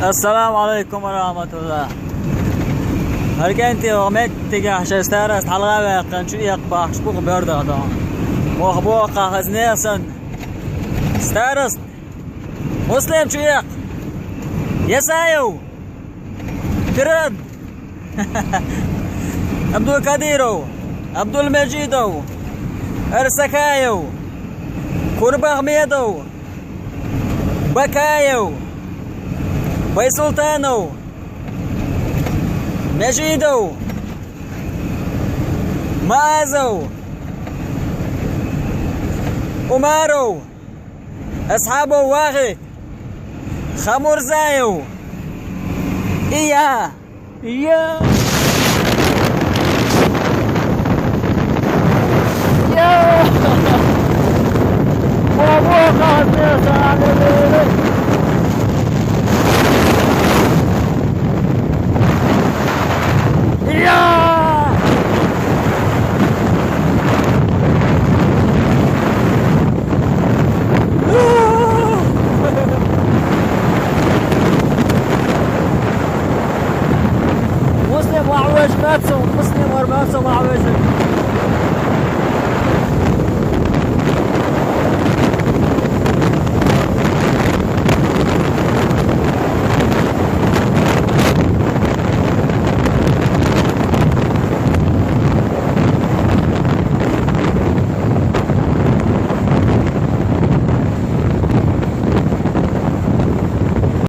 السلام عليكم ورحمة الله. هركنتي ومت تيجي شستارست حلقة كان شو يقبح شبوق بيرد هذا مخبوق خزنيسن ستارست مسلم شو يق يسايو ترد عبد القديرو عبد المجيدو ارسكايو قربة ميدو بكايو باي سلطانو مجيدو مازو أمارو أصحابه واغي خمر زايو إياه يا يا